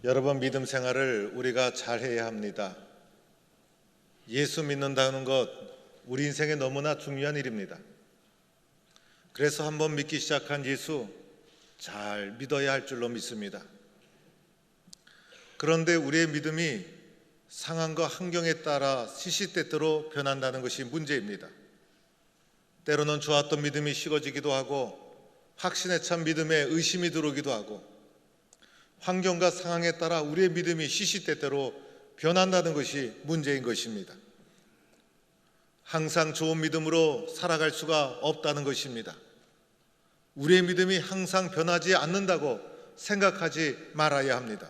여러분, 믿음 생활을 우리가 잘해야 합니다. 예수 믿는다는 것, 우리 인생에 너무나 중요한 일입니다. 그래서 한번 믿기 시작한 예수, 잘 믿어야 할 줄로 믿습니다. 그런데 우리의 믿음이 상황과 환경에 따라 시시때때로 변한다는 것이 문제입니다. 때로는 좋았던 믿음이 식어지기도 하고, 확신에 찬 믿음에 의심이 들어오기도 하고, 환경과 상황에 따라 우리의 믿음이 시시때때로 변한다는 것이 문제인 것입니다. 항상 좋은 믿음으로 살아갈 수가 없다는 것입니다. 우리의 믿음이 항상 변하지 않는다고 생각하지 말아야 합니다.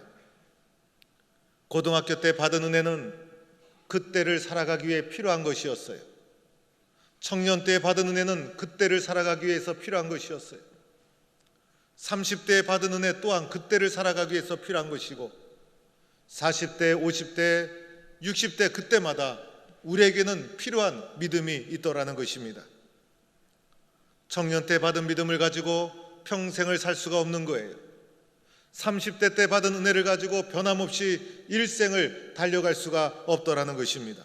고등학교 때 받은 은혜는 그때를 살아가기 위해 필요한 것이었어요. 청년 때 받은 은혜는 그때를 살아가기 위해서 필요한 것이었어요. 30대에 받은 은혜 또한 그때를 살아가기 위해서 필요한 것이고, 40대, 50대, 60대 그때마다 우리에게는 필요한 믿음이 있더라는 것입니다. 청년 때 받은 믿음을 가지고 평생을 살 수가 없는 거예요. 30대 때 받은 은혜를 가지고 변함없이 일생을 달려갈 수가 없더라는 것입니다.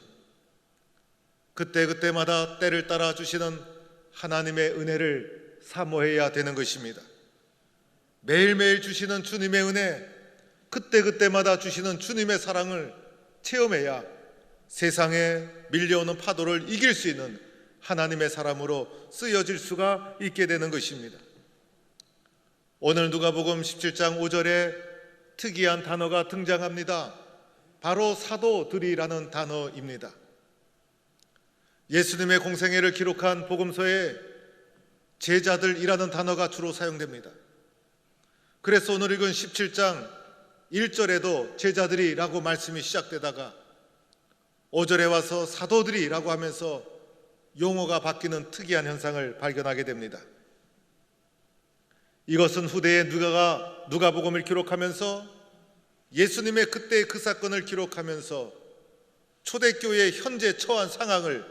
그때마다 때를 따라 주시는 하나님의 은혜를 사모해야 되는 것입니다. 매일매일 주시는 주님의 은혜, 그때마다 주시는 주님의 사랑을 체험해야 세상에 밀려오는 파도를 이길 수 있는 하나님의 사람으로 쓰여질 수가 있게 되는 것입니다. 오늘 누가복음 17장 5절에 특이한 단어가 등장합니다. 바로 사도들이라는 단어입니다. 예수님의 공생애를 기록한 복음서에 제자들이라는 단어가 주로 사용됩니다. 그래서 오늘 읽은 17장 1절에도 제자들이라고 말씀이 시작되다가 5절에 와서 사도들이라고 하면서 용어가 바뀌는 특이한 현상을 발견하게 됩니다. 이것은 후대에 누가복음을 기록하면서 예수님의 그때의 그 사건을 기록하면서 초대교회의 현재 처한 상황을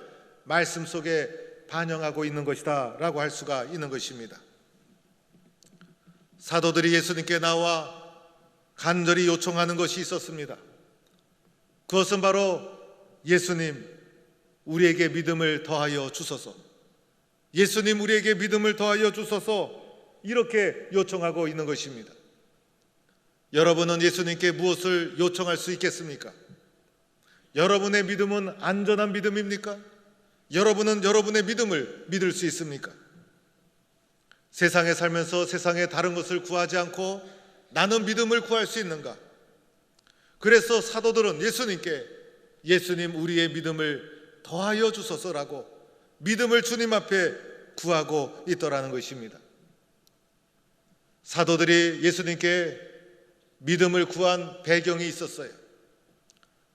말씀 속에 반영하고 있는 것이다 라고 할 수가 있는 것입니다. 사도들이 예수님께 나와 간절히 요청하는 것이 있었습니다. 그것은 바로 예수님, 우리에게 믿음을 더하여 주소서. 예수님, 우리에게 믿음을 더하여 주소서. 이렇게 요청하고 있는 것입니다. 여러분은 예수님께 무엇을 요청할 수 있겠습니까? 여러분의 믿음은 안전한 믿음입니까? 여러분은 여러분의 믿음을 믿을 수 있습니까? 세상에 살면서 세상의 다른 것을 구하지 않고 나는 믿음을 구할 수 있는가? 그래서 사도들은 예수님께 예수님, 우리의 믿음을 더하여 주소서라고 믿음을 주님 앞에 구하고 있더라는 것입니다. 사도들이 예수님께 믿음을 구한 배경이 있었어요.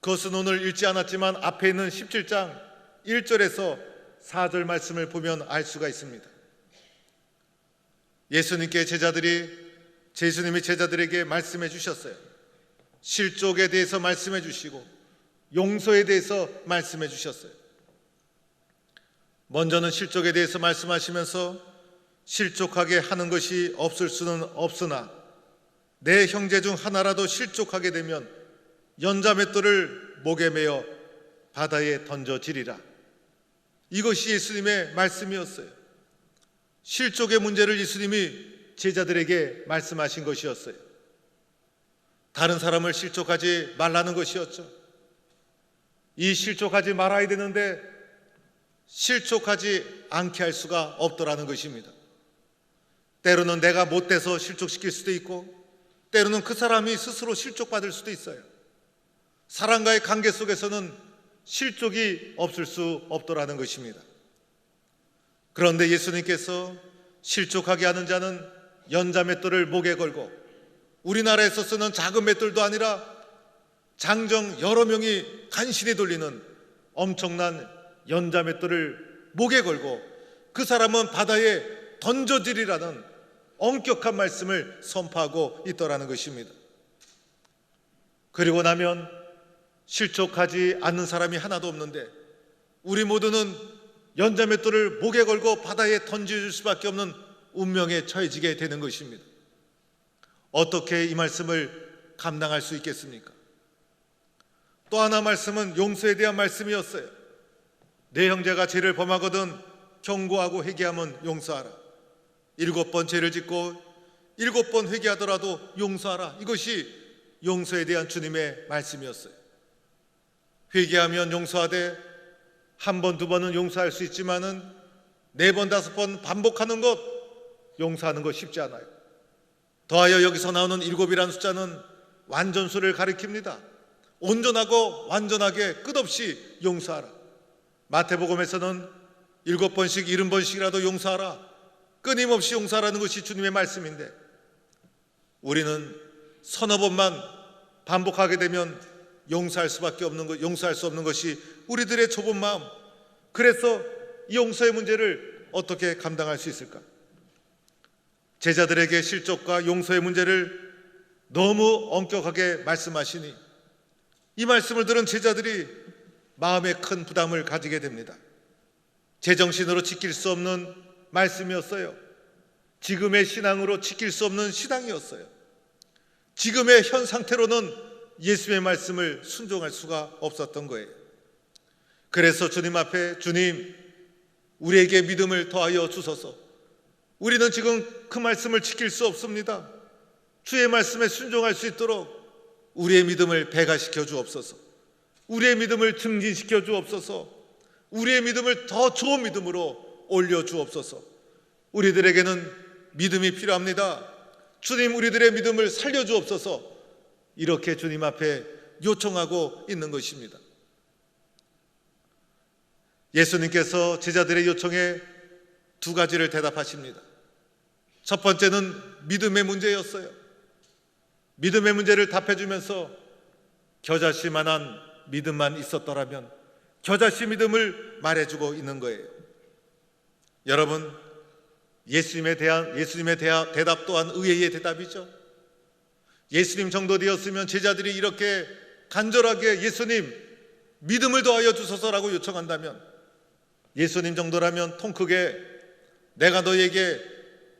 그것은 오늘 읽지 않았지만 앞에 있는 17장 1절에서 4절 말씀을 보면 알 수가 있습니다. 예수님이 제자들에게 말씀해 주셨어요. 실족에 대해서 말씀해 주시고 용서에 대해서 말씀해 주셨어요. 먼저는 실족에 대해서 말씀하시면서 실족하게 하는 것이 없을 수는 없으나 내 형제 중 하나라도 실족하게 되면 연자맷돌을 목에 매어 바다에 던져지리라. 이것이 예수님의 말씀이었어요. 실족의 문제를 예수님이 제자들에게 말씀하신 것이었어요. 다른 사람을 실족하지 말라는 것이었죠. 이 실족하지 말아야 되는데 실족하지 않게 할 수가 없더라는 것입니다. 때로는 내가 못돼서 실족시킬 수도 있고, 때로는 그 사람이 스스로 실족받을 수도 있어요. 사람과의 관계 속에서는 실족이 없을 수 없더라는 것입니다. 그런데 예수님께서 실족하게 하는 자는 연자맷돌을 목에 걸고, 우리나라에서 쓰는 작은 맷돌도 아니라 장정 여러 명이 간신히 돌리는 엄청난 연자맷돌을 목에 걸고 그 사람은 바다에 던져지리라는 엄격한 말씀을 선포하고 있더라는 것입니다. 그리고 나면 실족하지 않는 사람이 하나도 없는데 우리 모두는 연자맷돌을 목에 걸고 바다에 던져줄 수밖에 없는 운명에 처해지게 되는 것입니다. 어떻게 이 말씀을 감당할 수 있겠습니까? 또 하나 말씀은 용서에 대한 말씀이었어요. 내 형제가 죄를 범하거든 경고하고 회개하면 용서하라. 7번 죄를 짓고 7번 회개하더라도 용서하라. 이것이 용서에 대한 주님의 말씀이었어요. 회개하면 용서하되 한 번, 두 번은 용서할 수 있지만은 4번, 5번 반복하는 것, 용서하는 것 쉽지 않아요. 더하여 여기서 나오는 7이라는 숫자는 완전수를 가리킵니다. 온전하고 완전하게 끝없이 용서하라. 마태복음에서는 7번씩 70번씩이라도 용서하라. 끊임없이 용서하라는 것이 주님의 말씀인데, 우리는 서너 번만 반복하게 되면 용서할 수 없는 것이 우리들의 좁은 마음. 그래서 이 용서의 문제를 어떻게 감당할 수 있을까? 제자들에게 실족과 용서의 문제를 너무 엄격하게 말씀하시니 이 말씀을 들은 제자들이 마음에 큰 부담을 가지게 됩니다. 제정신으로 지킬 수 없는 말씀이었어요. 지금의 신앙으로 지킬 수 없는 신앙이었어요. 지금의 현 상태로는 예수의 말씀을 순종할 수가 없었던 거예요. 그래서 주님 앞에, 주님, 우리에게 믿음을 더하여 주소서. 우리는 지금 그 말씀을 지킬 수 없습니다. 주의 말씀에 순종할 수 있도록 우리의 믿음을 배가시켜 주옵소서. 우리의 믿음을 증진시켜 주옵소서. 우리의 믿음을 더 좋은 믿음으로 올려 주옵소서. 우리들에게는 믿음이 필요합니다. 주님, 우리들의 믿음을 살려 주옵소서. 이렇게 주님 앞에 요청하고 있는 것입니다. 예수님께서 제자들의 요청에 2가지를 대답하십니다. 첫 번째는 믿음의 문제였어요. 믿음의 문제를 답해주면서 겨자씨만한 믿음만 있었더라면, 겨자씨 믿음을 말해주고 있는 거예요. 여러분, 예수님의 대답 또한 의외의 대답이죠. 예수님 정도 되었으면 제자들이 이렇게 간절하게 예수님 믿음을 더하여 주소서라고 요청한다면, 예수님 정도라면 통 크게 내가 너에게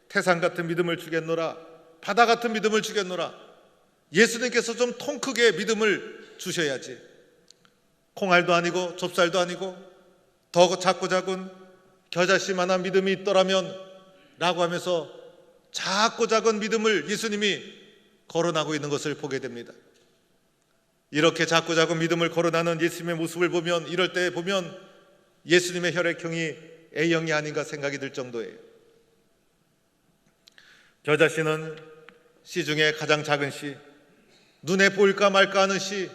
태산 같은 믿음을 주겠노라, 바다 같은 믿음을 주겠노라. 예수님께서 좀 통 크게 믿음을 주셔야지. 콩알도 아니고 좁쌀도 아니고 더 작고 작은 겨자씨만한 믿음이 있더라면 라고 하면서 작고 작은 믿음을 예수님이 거론하고 있는 것을 보게 됩니다. 이렇게 작고 작은 믿음을 거론하는 예수님의 모습을 보면, 이럴 때 보면 예수님의 혈액형이 A형이 아닌가 생각이 들 정도예요. 겨자씨는 씨 중에 가장 작은 씨, 눈에 보일까 말까 하는 씨,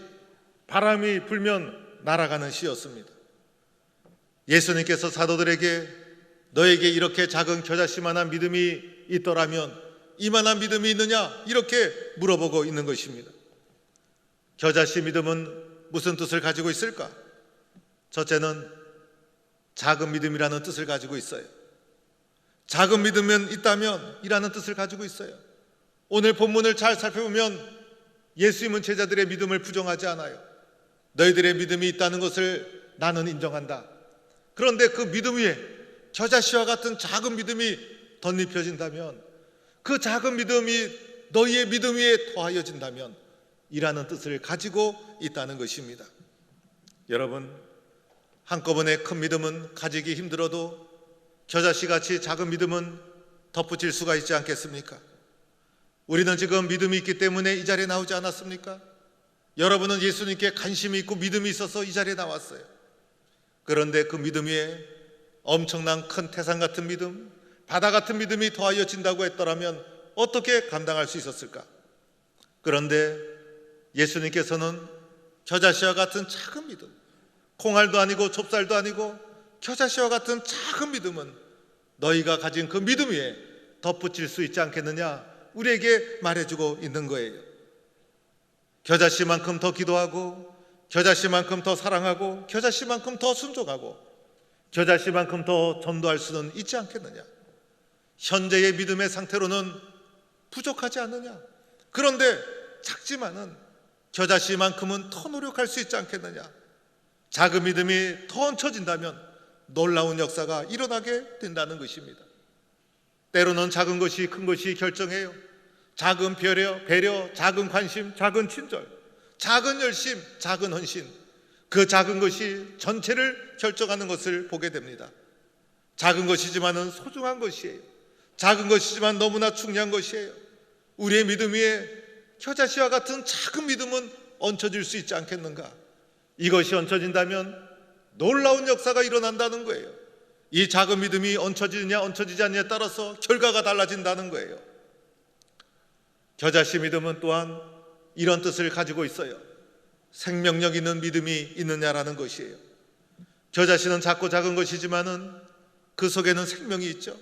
바람이 불면 날아가는 씨였습니다. 예수님께서 사도들에게 너에게 이렇게 작은 겨자씨만한 믿음이 있더라면 이만한 믿음이 있느냐? 이렇게 물어보고 있는 것입니다. 겨자씨 믿음은 무슨 뜻을 가지고 있을까? 첫째는 작은 믿음이라는 뜻을 가지고 있어요. 작은 믿음은 있다면 이라는 뜻을 가지고 있어요. 오늘 본문을 잘 살펴보면 예수님은 제자들의 믿음을 부정하지 않아요. 너희들의 믿음이 있다는 것을 나는 인정한다. 그런데 그 믿음 위에 겨자씨와 같은 작은 믿음이 덧입혀진다면, 그 작은 믿음이 너희의 믿음 위에 더하여진다면 이라는 뜻을 가지고 있다는 것입니다. 여러분, 한꺼번에 큰 믿음은 가지기 힘들어도 겨자씨같이 작은 믿음은 덧붙일 수가 있지 않겠습니까? 우리는 지금 믿음이 있기 때문에 이 자리에 나오지 않았습니까? 여러분은 예수님께 관심이 있고 믿음이 있어서 이 자리에 나왔어요. 그런데 그 믿음 위에 엄청난 큰 태산 같은 믿음, 바다 같은 믿음이 더하여진다고 했더라면 어떻게 감당할 수 있었을까? 그런데 예수님께서는 겨자씨와 같은 작은 믿음, 콩알도 아니고 좁쌀도 아니고 겨자씨와 같은 작은 믿음은 너희가 가진 그 믿음 위에 덧붙일 수 있지 않겠느냐, 우리에게 말해주고 있는 거예요. 겨자씨만큼 더 기도하고, 겨자씨만큼 더 사랑하고, 겨자씨만큼 더 순종하고, 겨자씨만큼 더 전도할 수는 있지 않겠느냐. 현재의 믿음의 상태로는 부족하지 않느냐. 그런데 작지만은 겨자씨만큼은 더 노력할 수 있지 않겠느냐. 작은 믿음이 더 얹혀진다면 놀라운 역사가 일어나게 된다는 것입니다. 때로는 작은 것이 큰 것이 결정해요. 작은 배려, 작은 관심, 작은 친절, 작은 열심, 작은 헌신, 그 작은 것이 전체를 결정하는 것을 보게 됩니다. 작은 것이지만은 소중한 것이에요. 작은 것이지만 너무나 중요한 것이에요. 우리의 믿음 위에 겨자씨와 같은 작은 믿음은 얹혀질 수 있지 않겠는가? 이것이 얹혀진다면 놀라운 역사가 일어난다는 거예요. 이 작은 믿음이 얹혀지느냐 얹혀지지 않느냐에 따라서 결과가 달라진다는 거예요. 겨자씨 믿음은 또한 이런 뜻을 가지고 있어요. 생명력 있는 믿음이 있느냐라는 것이에요. 겨자씨는 작고 작은 것이지만은 그 속에는 생명이 있죠.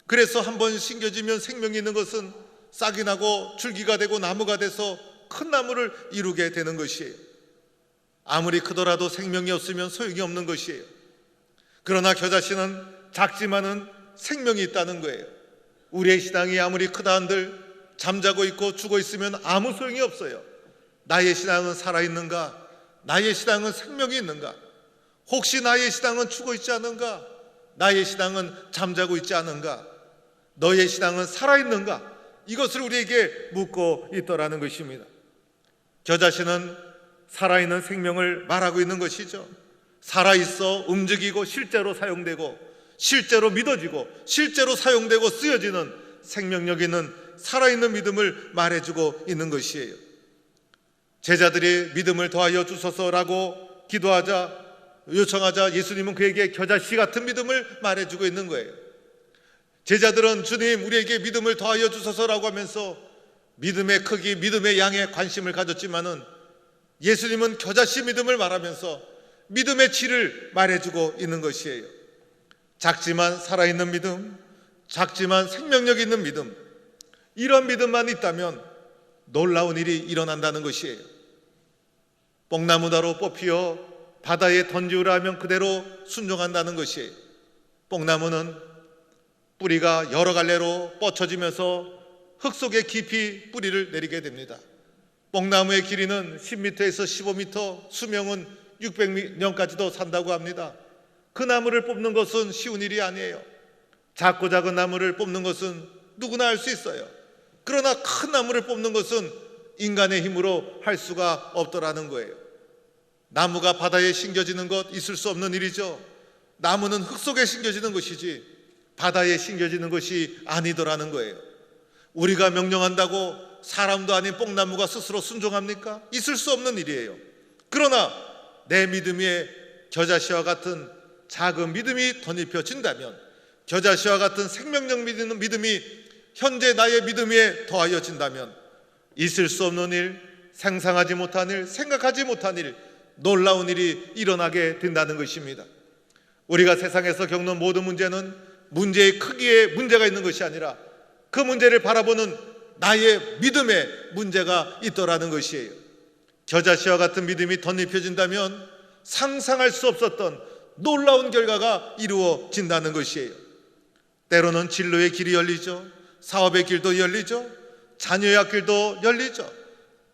그래서 한번 심겨지면 생명이 있는 것은 싹이 나고 줄기가 되고 나무가 돼서 큰 나무를 이루게 되는 것이에요. 아무리 크더라도 생명이 없으면 소용이 없는 것이에요. 그러나 겨자씨는 작지만은 생명이 있다는 거예요. 우리의 신앙이 아무리 크다 한들 잠자고 있고 죽어 있으면 아무 소용이 없어요. 나의 신앙은 살아있는가? 나의 신앙은 생명이 있는가? 혹시 나의 신앙은 죽어 있지 않은가? 나의 신앙은 잠자고 있지 않은가? 너의 신앙은 살아있는가? 이것을 우리에게 묻고 있더라는 것입니다. 겨자씨는 살아있는 생명을 말하고 있는 것이죠. 살아있어 움직이고 실제로 사용되고 실제로 믿어지고 실제로 사용되고 쓰여지는 생명력 있는 살아있는 믿음을 말해주고 있는 것이에요. 제자들이 믿음을 더하여 주소서라고 기도하자 요청하자 예수님은 그에게 겨자씨 같은 믿음을 말해주고 있는 거예요. 제자들은 주님 우리에게 믿음을 더하여 주소서라고 하면서 믿음의 크기, 믿음의 양에 관심을 가졌지만은 예수님은 겨자씨 믿음을 말하면서 믿음의 질을 말해주고 있는 것이에요. 작지만 살아있는 믿음, 작지만 생명력 있는 믿음, 이런 믿음만 있다면 놀라운 일이 일어난다는 것이에요. 뽕나무다로 뽑히어 바다에 던지우라 하면 그대로 순종한다는 것이에요. 뽕나무는 뿌리가 여러 갈래로 뻗쳐지면서 흙 속에 깊이 뿌리를 내리게 됩니다. 뽕나무의 길이는 10m에서 15m, 수명은 600년까지도 산다고 합니다. 그 나무를 뽑는 것은 쉬운 일이 아니에요. 작고 작은 나무를 뽑는 것은 누구나 할 수 있어요. 그러나 큰 나무를 뽑는 것은 인간의 힘으로 할 수가 없더라는 거예요. 나무가 바다에 심겨지는 것 있을 수 없는 일이죠. 나무는 흙 속에 심겨지는 것이지 바다에 심겨지는 것이 아니더라는 거예요. 우리가 명령한다고 사람도 아닌 뽕나무가 스스로 순종합니까? 있을 수 없는 일이에요. 그러나 내 믿음 위에 겨자씨와 같은 작은 믿음이 덧입혀진다면, 겨자씨와 같은 생명력 믿음이 현재 나의 믿음 위에 더하여진다면 있을 수 없는 일, 상상하지 못한 일, 생각하지 못한 일, 놀라운 일이 일어나게 된다는 것입니다. 우리가 세상에서 겪는 모든 문제는 문제의 크기에 문제가 있는 것이 아니라 그 문제를 바라보는 나의 믿음에 문제가 있더라는 것이에요. 겨자씨와 같은 믿음이 덧입혀진다면 상상할 수 없었던 놀라운 결과가 이루어진다는 것이에요. 때로는 진로의 길이 열리죠. 사업의 길도 열리죠. 자녀의 앞길도 열리죠.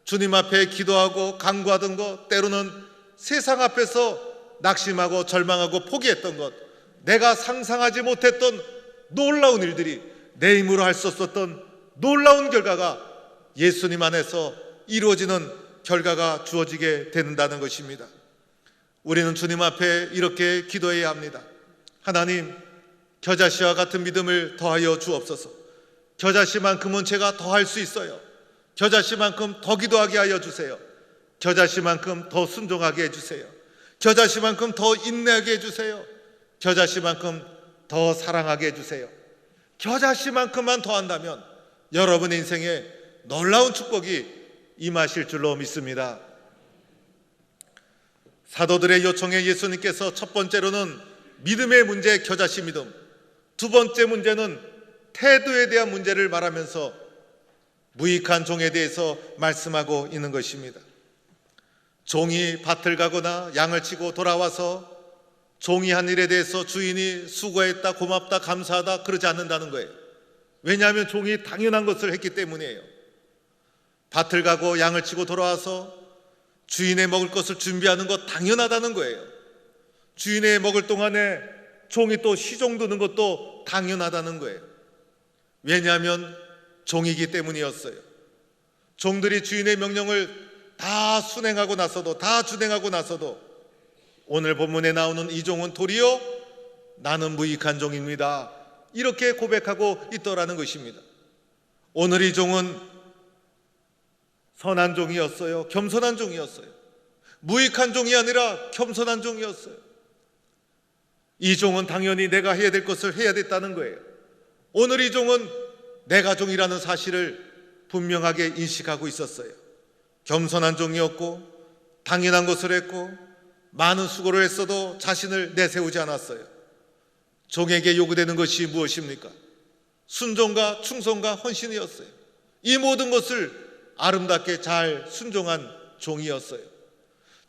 주님 앞에 기도하고 간구하던 것, 때로는 세상 앞에서 낙심하고 절망하고 포기했던 것, 내가 상상하지 못했던 놀라운 일들이 내 힘으로 할 수 없었던 놀라운 결과가 예수님 안에서 이루어지는 결과가 주어지게 된다는 것입니다. 우리는 주님 앞에 이렇게 기도해야 합니다. 하나님, 겨자씨와 같은 믿음을 더하여 주옵소서. 겨자씨만큼은 제가 더 할 수 있어요. 겨자씨만큼 더 기도하게 하여 주세요. 겨자씨만큼 더 순종하게 해주세요. 겨자씨만큼 더 인내하게 해주세요. 겨자씨만큼 더 사랑하게 해주세요. 겨자씨만큼만 더 한다면 여러분의 인생에 놀라운 축복이 임하실 줄로 믿습니다. 사도들의 요청에 예수님께서 첫 번째로는 믿음의 문제, 겨자씨 믿음, 두 번째 문제는 태도에 대한 문제를 말하면서 무익한 종에 대해서 말씀하고 있는 것입니다. 종이 밭을 가거나 양을 치고 돌아와서 종이 한 일에 대해서 주인이 수고했다, 고맙다, 감사하다 그러지 않는다는 거예요. 왜냐하면 종이 당연한 것을 했기 때문이에요. 밭을 가고 양을 치고 돌아와서 주인의 먹을 것을 준비하는 것 당연하다는 거예요. 주인의 먹을 동안에 종이 또 시종 드는 것도 당연하다는 거예요. 왜냐하면 종이기 때문이었어요. 종들이 주인의 명령을 다 순행하고 나서도, 다 준행하고 나서도 오늘 본문에 나오는 이 종은 도리어 나는 무익한 종입니다, 이렇게 고백하고 있더라는 것입니다. 오늘 이 종은 선한 종이었어요. 겸손한 종이었어요. 무익한 종이 아니라 겸손한 종이었어요. 이 종은 당연히 내가 해야 될 것을 해야 됐다는 거예요. 오늘 이 종은 내가 종이라는 사실을 분명하게 인식하고 있었어요. 겸손한 종이었고 당연한 것을 했고 많은 수고를 했어도 자신을 내세우지 않았어요. 종에게 요구되는 것이 무엇입니까? 순종과 충성과 헌신이었어요. 이 모든 것을 아름답게 잘 순종한 종이었어요.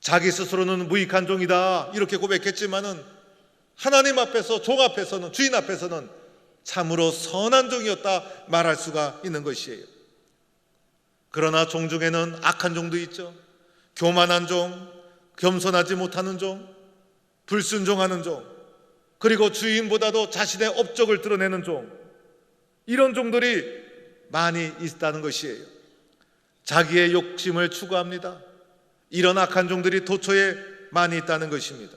자기 스스로는 무익한 종이다 이렇게 고백했지만은 하나님 앞에서, 종 앞에서는, 주인 앞에서는 참으로 선한 종이었다 말할 수가 있는 것이에요. 그러나 종 중에는 악한 종도 있죠. 교만한 종, 겸손하지 못하는 종, 불순종하는 종, 그리고 주인보다도 자신의 업적을 드러내는 종, 이런 종들이 많이 있다는 것이에요. 자기의 욕심을 추구합니다. 이런 악한 종들이 도처에 많이 있다는 것입니다.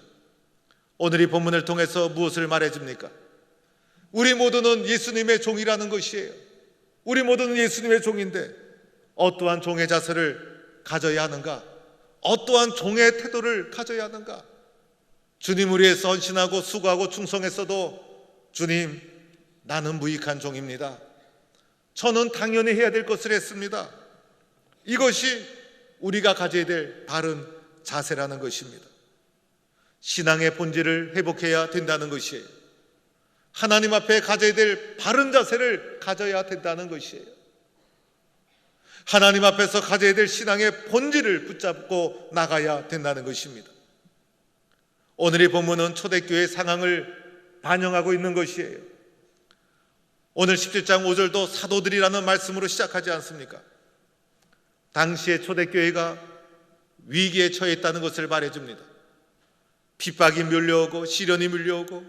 오늘 이 본문을 통해서 무엇을 말해줍니까? 우리 모두는 예수님의 종이라는 것이에요. 우리 모두는 예수님의 종인데 어떠한 종의 자세를 가져야 하는가? 어떠한 종의 태도를 가져야 하는가? 주님을 위해서 헌신하고 수고하고 충성했어도 주님, 나는 무익한 종입니다. 저는 당연히 해야 될 것을 했습니다. 이것이 우리가 가져야 될 바른 자세라는 것입니다. 신앙의 본질을 회복해야 된다는 것이에요. 하나님 앞에 가져야 될 바른 자세를 가져야 된다는 것이에요. 하나님 앞에서 가져야 될 신앙의 본질을 붙잡고 나가야 된다는 것입니다. 오늘의 본문은 초대교회의 상황을 반영하고 있는 것이에요. 오늘 17장 5절도 사도들이라는 말씀으로 시작하지 않습니까? 당시의 초대교회가 위기에 처했다는 것을 말해줍니다. 핍박이 밀려오고 시련이 밀려오고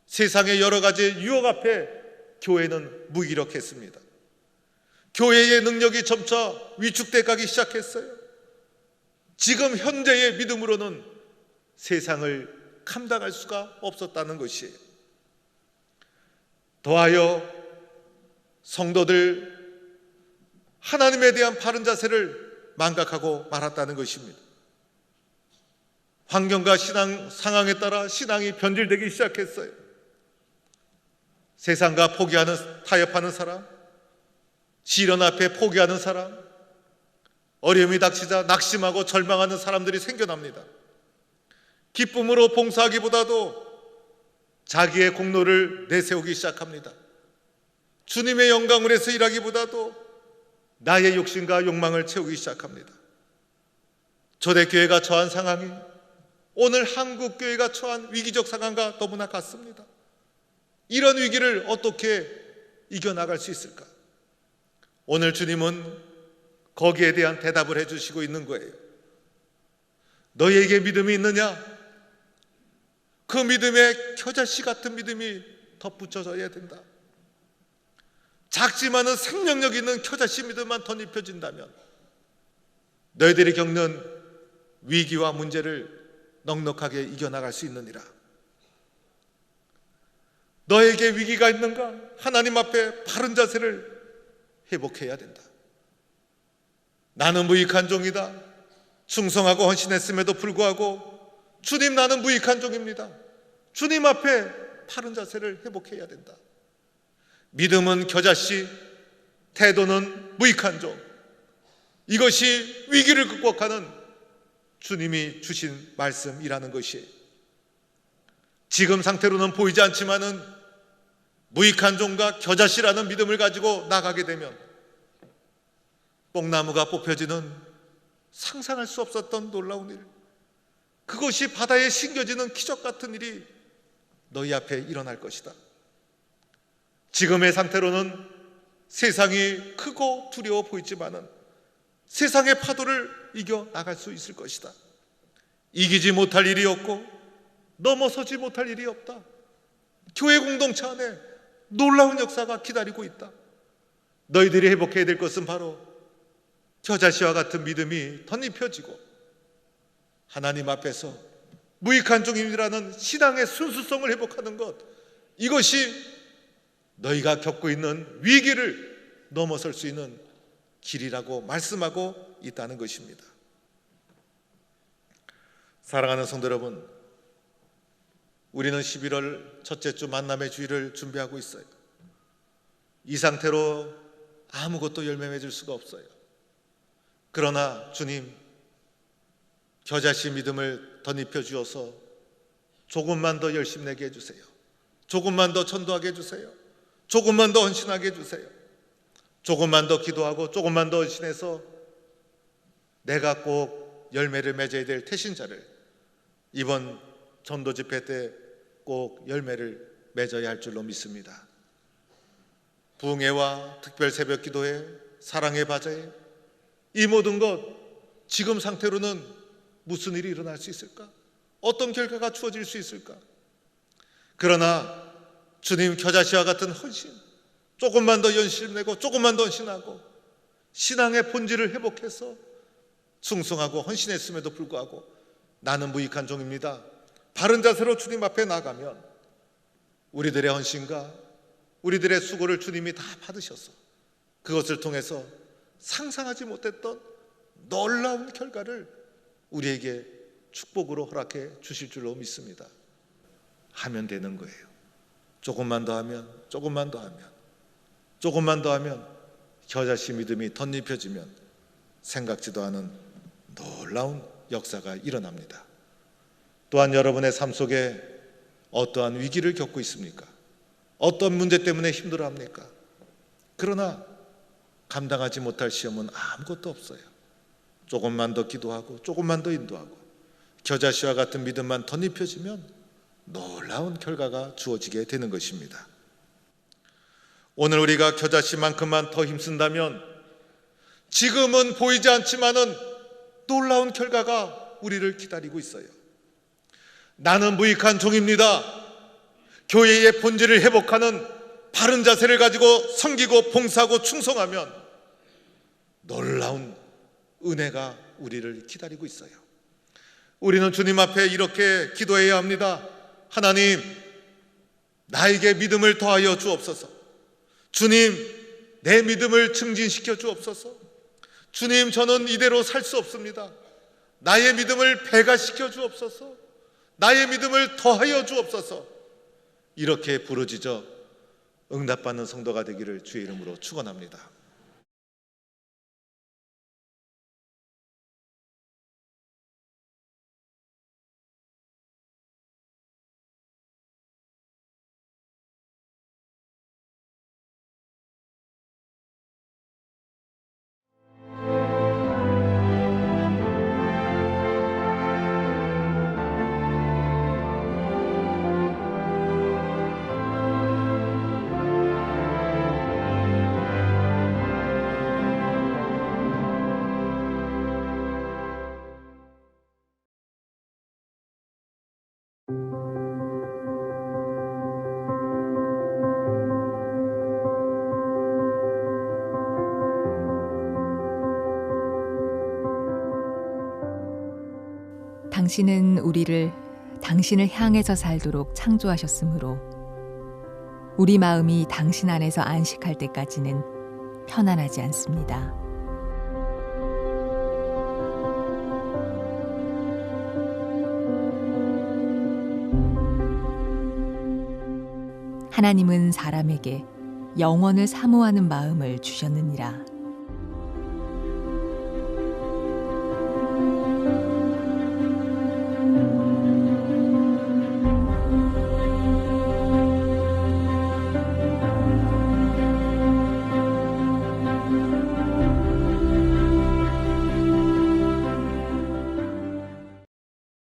세상의 여러 가지 유혹 앞에 교회는 무기력했습니다. 교회의 능력이 점차 위축돼 가기 시작했어요. 지금 현재의 믿음으로는 세상을 감당할 수가 없었다는 것이에요. 더하여 성도들 하나님에 대한 바른 자세를 망각하고 말았다는 것입니다. 환경과 신앙 상황에 따라 신앙이 변질되기 시작했어요. 세상과 포기하는, 타협하는 사람, 시련 앞에 포기하는 사람, 어려움이 닥치자 낙심하고 절망하는 사람들이 생겨납니다. 기쁨으로 봉사하기보다도 자기의 공로를 내세우기 시작합니다. 주님의 영광을 위해서 일하기보다도 나의 욕심과 욕망을 채우기 시작합니다. 초대교회가 처한 상황이 오늘 한국교회가 처한 위기적 상황과 너무나 같습니다. 이런 위기를 어떻게 이겨나갈 수 있을까? 오늘 주님은 거기에 대한 대답을 해주시고 있는 거예요. 너희에게 믿음이 있느냐? 그 믿음에 겨자씨 같은 믿음이 덧붙여져야 된다. 작지만은 생명력 있는 겨자씨 믿음만 덧입혀진다면 너희들이 겪는 위기와 문제를 넉넉하게 이겨나갈 수 있느니라. 너에게 위기가 있는가? 하나님 앞에 바른 자세를 회복해야 된다. 나는 무익한 종이다. 충성하고 헌신했음에도 불구하고 주님, 나는 무익한 종입니다. 주님 앞에 바른 자세를 회복해야 된다. 믿음은 겨자씨, 태도는 무익한 종. 이것이 위기를 극복하는 주님이 주신 말씀이라는 것이에요. 지금 상태로는 보이지 않지만은 무익한 종과 겨자씨라는 믿음을 가지고 나가게 되면 뽕나무가 뽑혀지는 상상할 수 없었던 놀라운 일, 그것이 바다에 심겨지는 기적 같은 일이 너희 앞에 일어날 것이다. 지금의 상태로는 세상이 크고 두려워 보이지만은 세상의 파도를 이겨 나갈 수 있을 것이다. 이기지 못할 일이 없고 넘어서지 못할 일이 없다. 교회 공동체 안에 놀라운 역사가 기다리고 있다. 너희들이 회복해야 될 것은 바로 겨자씨와 같은 믿음이 덧입혀지고 하나님 앞에서 무익한 종임이라는 신앙의 순수성을 회복하는 것, 이것이 너희가 겪고 있는 위기를 넘어설 수 있는 길이라고 말씀하고 있다는 것입니다. 사랑하는 성도 여러분, 우리는 11월 첫째 주 만남의 주일을 준비하고 있어요. 이 상태로 아무것도 열매 맺을 수가 없어요. 그러나 주님, 겨자씨 믿음을 덧입혀 주어서 조금만 더 열심내게 해주세요. 조금만 더 전도하게 해주세요. 조금만 더 헌신하게 해주세요. 조금만 더 기도하고 조금만 더 헌신해서 내가 꼭 열매를 맺어야 될 태신자를 이번 전도 집회 때 꼭 열매를 맺어야 할 줄로 믿습니다. 부흥회와 특별 새벽 기도회, 사랑의 바자회, 이 모든 것 지금 상태로는 무슨 일이 일어날 수 있을까? 어떤 결과가 주어질 수 있을까? 그러나 주님 겨자씨와 같은 헌신, 조금만 더 열심내고 조금만 더 헌신하고 신앙의 본질을 회복해서 충성하고 헌신했음에도 불구하고 나는 무익한 종입니다, 바른 자세로 주님 앞에 나가면 우리들의 헌신과 우리들의 수고를 주님이 다 받으셔서 그것을 통해서 상상하지 못했던 놀라운 결과를 우리에게 축복으로 허락해 주실 줄로 믿습니다. 하면 되는 거예요. 조금만 더 하면, 조금만 더 하면, 조금만 더 하면 겨자씨 믿음이 덧입혀지면 생각지도 않은 놀라운 역사가 일어납니다. 또한 여러분의 삶 속에 어떠한 위기를 겪고 있습니까? 어떤 문제 때문에 힘들어합니까? 그러나 감당하지 못할 시험은 아무것도 없어요. 조금만 더 기도하고 조금만 더 인도하고 겨자씨와 같은 믿음만 덧입혀지면 놀라운 결과가 주어지게 되는 것입니다. 오늘 우리가 겨자씨만큼만 더 힘쓴다면 지금은 보이지 않지만은 놀라운 결과가 우리를 기다리고 있어요. 나는 무익한 종입니다. 교회의 본질을 회복하는 바른 자세를 가지고 섬기고 봉사하고 충성하면 놀라운 은혜가 우리를 기다리고 있어요. 우리는 주님 앞에 이렇게 기도해야 합니다. 하나님, 나에게 믿음을 더하여 주옵소서. 주님, 내 믿음을 증진시켜 주옵소서. 주님, 저는 이대로 살 수 없습니다. 나의 믿음을 배가시켜 주옵소서. 나의 믿음을 더하여 주옵소서. 이렇게 부르짖어 응답받는 성도가 되기를 주의 이름으로 축원합니다. 당신은 우리를 당신을 향해서 살도록 창조하셨으므로 우리 마음이 당신 안에서 안식할 때까지는 편안하지 않습니다. 하나님은 사람에게 영원을 사모하는 마음을 주셨느니라.